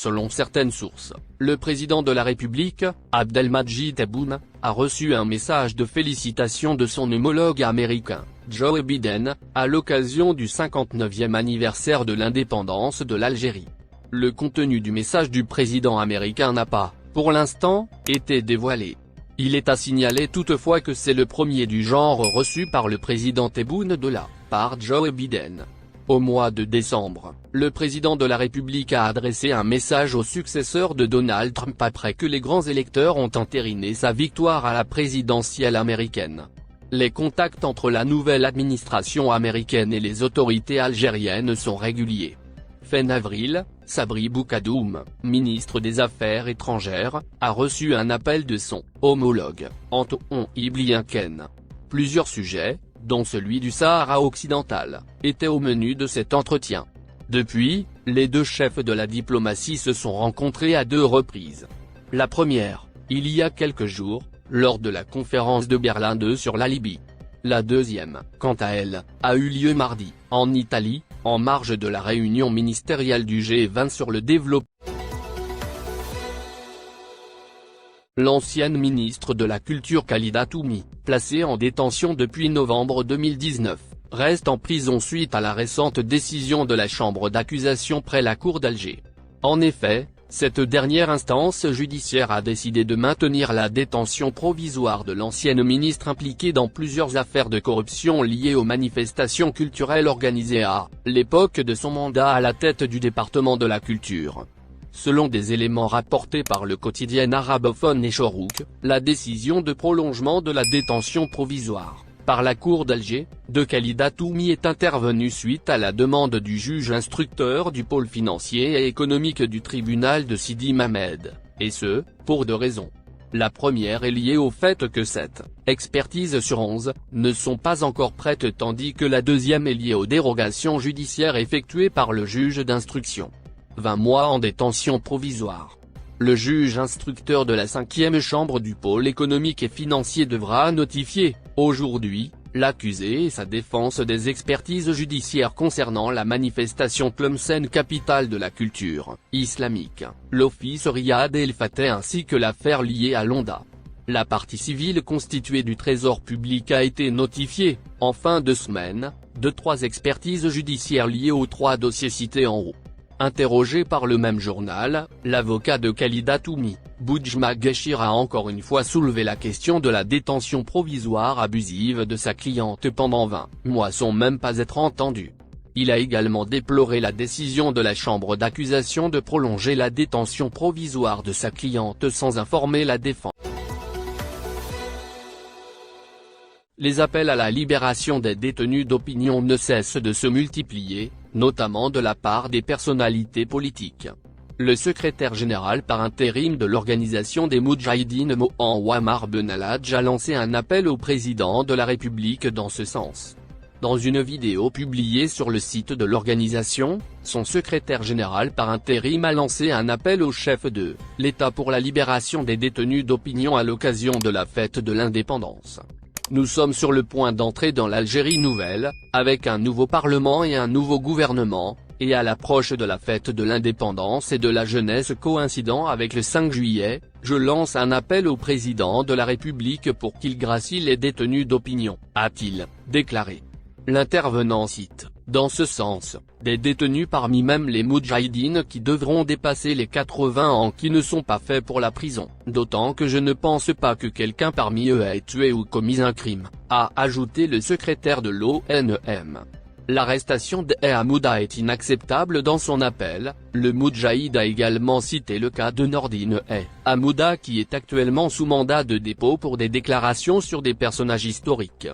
selon certaines sources, le président de la République, Abdelmadjid Tebboune, a reçu un message de félicitations de son homologue américain, Joe Biden, à l'occasion du 59e anniversaire de l'indépendance de l'Algérie. Le contenu du message du président américain n'a pas, pour l'instant, été dévoilé. Il est à signaler toutefois que c'est le premier du genre reçu par le président Tebboune de la part de Joe Biden. Au mois de décembre, le président de la République a adressé un message au successeur de Donald Trump après que les grands électeurs ont entériné sa victoire à la présidentielle américaine. Les contacts entre la nouvelle administration américaine et les autorités algériennes sont réguliers. Fin avril, Sabri Boukadoum, ministre des Affaires étrangères, a reçu un appel de son homologue, Anton Blinken. Plusieurs sujets, dont celui du Sahara occidental, étaient au menu de cet entretien. Depuis, les deux chefs de la diplomatie se sont rencontrés à 2 reprises. La première, il y a quelques jours, lors de la conférence de Berlin II sur la Libye. La deuxième, quant à elle, a eu lieu mardi, en Italie, en marge de la réunion ministérielle du G20 sur le développement. L'ancienne ministre de la Culture Khalida Toumi, placée en détention depuis novembre 2019, reste en prison suite à la récente décision de la chambre d'accusation près la cour d'Alger. En effet, cette dernière instance judiciaire a décidé de maintenir la détention provisoire de l'ancienne ministre impliquée dans plusieurs affaires de corruption liées aux manifestations culturelles organisées à l'époque de son mandat à la tête du département de la culture. Selon des éléments rapportés par le quotidien arabophone Echorouk, la décision de prolongement de la détention provisoire, par la cour d'Alger, de Khalida Toumi est intervenue suite à la demande du juge instructeur du pôle financier et économique du tribunal de Sidi Mamed, et ce, pour 2 raisons. La première est liée au fait que 7 expertises sur 11 ne sont pas encore prêtes tandis que la deuxième est liée aux dérogations judiciaires effectuées par le juge d'instruction. 20 mois en détention provisoire. Le juge instructeur de la 5e chambre du pôle économique et financier devra notifier, aujourd'hui, l'accusé et sa défense des expertises judiciaires concernant la manifestation Tlemcen capitale de la culture islamique, l'office Riyad El Fateh ainsi que l'affaire liée à l'Onda. La partie civile constituée du Trésor public a été notifiée, en fin de semaine, de 3 expertises judiciaires liées aux 3 dossiers cités en haut. Interrogé par le même journal, l'avocat de Khalida Toumi, Boudjma Geshir a encore une fois soulevé la question de la détention provisoire abusive de sa cliente pendant 20 mois sans même pas être entendu. Il a également déploré la décision de la chambre d'accusation de prolonger la détention provisoire de sa cliente sans informer la défense. Les appels à la libération des détenus d'opinion ne cessent de se multiplier, notamment de la part des personnalités politiques. Le secrétaire général par intérim de l'organisation des Moudjahidines Mohan Ouammar Ben Aladj a lancé un appel au président de la République dans ce sens. Dans une vidéo publiée sur le site de l'organisation, son secrétaire général par intérim a lancé un appel au chef de l'État pour la libération des détenus d'opinion à l'occasion de la fête de l'indépendance. Nous sommes sur le point d'entrer dans l'Algérie nouvelle, avec un nouveau parlement et un nouveau gouvernement, et à l'approche de la fête de l'indépendance et de la jeunesse coïncidant avec le 5 juillet, je lance un appel au président de la République pour qu'il gracie les détenus d'opinion, a-t-il déclaré. L'intervenant cite, dans ce sens, des détenus parmi même les Moudjahidines qui devront dépasser les 80 ans qui ne sont pas faits pour la prison, d'autant que je ne pense pas que quelqu'un parmi eux ait tué ou commis un crime, a ajouté le secrétaire de l'ONM. L'arrestation d'Hamouda est inacceptable dans son appel. Le Moudjahid a également cité le cas de Nordine Hamouda qui est actuellement sous mandat de dépôt pour des déclarations sur des personnages historiques.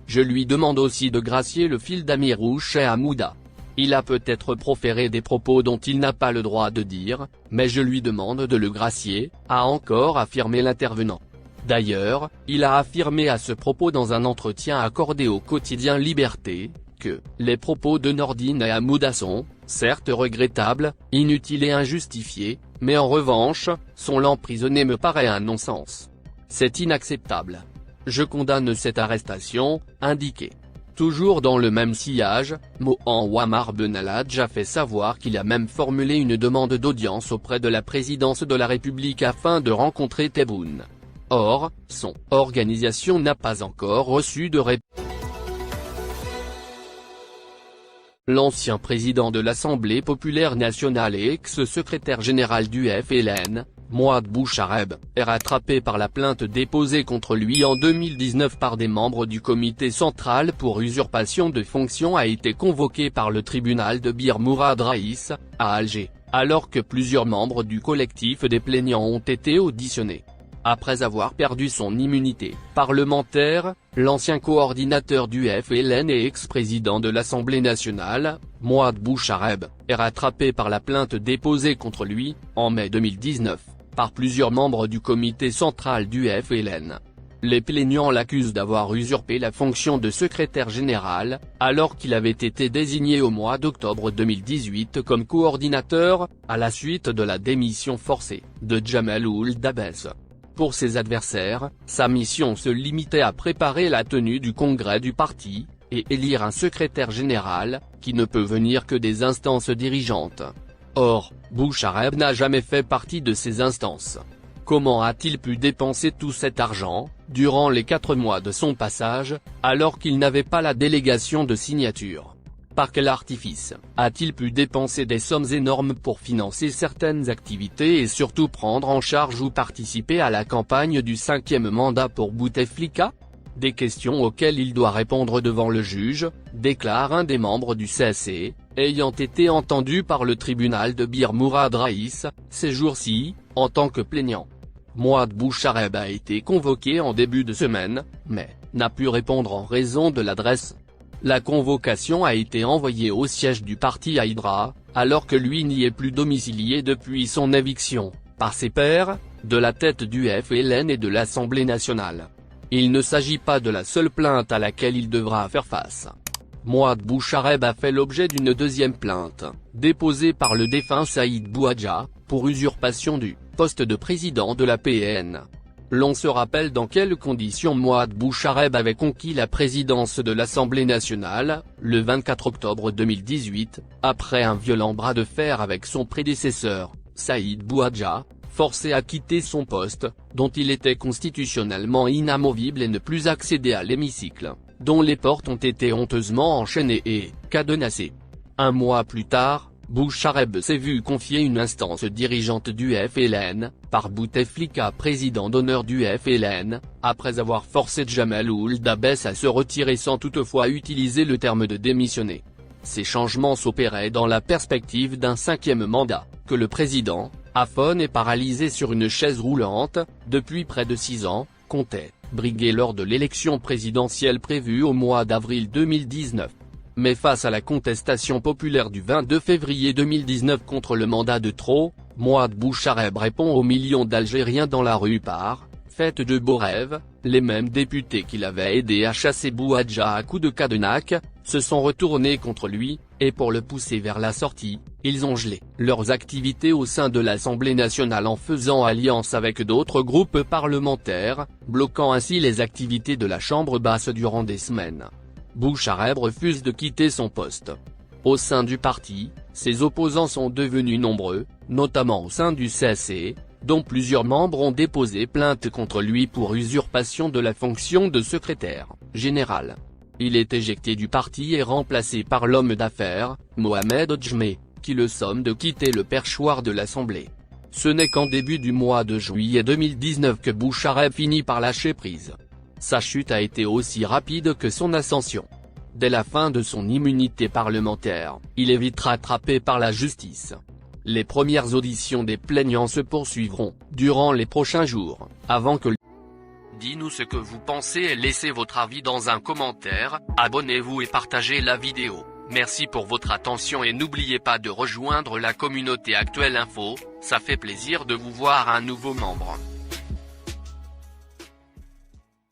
Je lui demande aussi de gracier le fils d'Amirou Hamouda. Il a peut-être proféré des propos dont il n'a pas le droit de dire, mais je lui demande de le gracier, a encore affirmé l'intervenant. D'ailleurs, il a affirmé à ce propos dans un entretien accordé au quotidien Liberté, que les propos de Nordine Hamouda sont, certes regrettables, inutiles et injustifiés, mais en revanche, son l'emprisonner me paraît un non-sens. C'est inacceptable. Je condamne cette arrestation, indiqué. Toujours dans le même sillage, Mohan Ouammar Benalladj a fait savoir qu'il a même formulé une demande d'audience auprès de la présidence de la République afin de rencontrer Tebboune. Or, son organisation n'a pas encore reçu de réponse. L'ancien président de l'Assemblée populaire nationale et ex-secrétaire général du FLN, Mouad Bouchareb, est rattrapé par la plainte déposée contre lui en 2019 par des membres du comité central pour usurpation de fonction a été convoqué par le tribunal de Bir Mourad Raïs, à Alger, alors que plusieurs membres du collectif des plaignants ont été auditionnés. Après avoir perdu son immunité parlementaire, l'ancien coordinateur du FLN et ex-président de l'Assemblée nationale, Mouad Bouchareb, est rattrapé par la plainte déposée contre lui, en mai 2019, par plusieurs membres du comité central du FLN. Les plaignants l'accusent d'avoir usurpé la fonction de secrétaire général, alors qu'il avait été désigné au mois d'octobre 2018 comme coordinateur, à la suite de la démission forcée de Djemal Ould Dabès. Pour ses adversaires, sa mission se limitait à préparer la tenue du congrès du parti, et élire un secrétaire général, qui ne peut venir que des instances dirigeantes. Or, Bouchareb n'a jamais fait partie de ces instances. Comment a-t-il pu dépenser tout cet argent, durant les 4 mois de son passage, alors qu'il n'avait pas la délégation de signature ? Par quel artifice a-t-il pu dépenser des sommes énormes pour financer certaines activités et surtout prendre en charge ou participer à la campagne du 5e mandat pour Bouteflika ? Des questions auxquelles il doit répondre devant le juge, déclare un des membres du CSC, ayant été entendu par le tribunal de Bir Mourad Raïs, ces jours-ci, en tant que plaignant. Mouad Bouchareb a été convoqué en début de semaine, mais n'a pu répondre en raison de l'adresse. La convocation a été envoyée au siège du parti à Hydra, alors que lui n'y est plus domicilié depuis son éviction, par ses pairs, de la tête du FLN et de l'Assemblée nationale. Il ne s'agit pas de la seule plainte à laquelle il devra faire face. Mouad Bouchareb a fait l'objet d'une deuxième plainte, déposée par le défunt Saïd Bouadja, pour usurpation du poste de président de la PN. L'on se rappelle dans quelles conditions Mouad Bouchareb avait conquis la présidence de l'Assemblée nationale, le 24 octobre 2018, après un violent bras de fer avec son prédécesseur, Saïd Bouadja, forcé à quitter son poste, dont il était constitutionnellement inamovible et ne plus accéder à l'hémicycle, dont les portes ont été honteusement enchaînées et cadenassées. Un mois plus tard, Bouchareb s'est vu confier une instance dirigeante du FLN, par Bouteflika, président d'honneur du FLN, après avoir forcé Djemal Ould Dabès à se retirer sans toutefois utiliser le terme de démissionner. Ces changements s'opéraient dans la perspective d'un 5e mandat, que le président, aphone et paralysé sur une chaise roulante, depuis près de 6 ans, comptait briguer lors de l'élection présidentielle prévue au mois d'avril 2019. Mais face à la contestation populaire du 22 février 2019 contre le mandat de trop, Mouad Bouchareb répond aux millions d'Algériens dans la rue par « Faites de beaux rêves ». Les mêmes députés qui l'avaient aidé à chasser Bouadja à coups de cadenac, se sont retournés contre lui, et pour le pousser vers la sortie, ils ont gelé leurs activités au sein de l'Assemblée nationale en faisant alliance avec d'autres groupes parlementaires, bloquant ainsi les activités de la Chambre basse durant des semaines. Bouchareb refuse de quitter son poste. Au sein du parti, ses opposants sont devenus nombreux, notamment au sein du CSC, dont plusieurs membres ont déposé plainte contre lui pour usurpation de la fonction de secrétaire général. Il est éjecté du parti et remplacé par l'homme d'affaires, Mohamed Djemé, qui le somme de quitter le perchoir de l'Assemblée. Ce n'est qu'en début du mois de juillet 2019 que Bouchareb finit par lâcher prise. Sa chute a été aussi rapide que son ascension. Dès la fin de son immunité parlementaire, il est vite rattrapé par la justice. Les premières auditions des plaignants se poursuivront, durant les prochains jours, avant que... Dis-nous ce que vous pensez et laissez votre avis dans un commentaire, abonnez-vous et partagez la vidéo. Merci pour votre attention et n'oubliez pas de rejoindre la communauté Actuel Info, ça fait plaisir de vous voir un nouveau membre.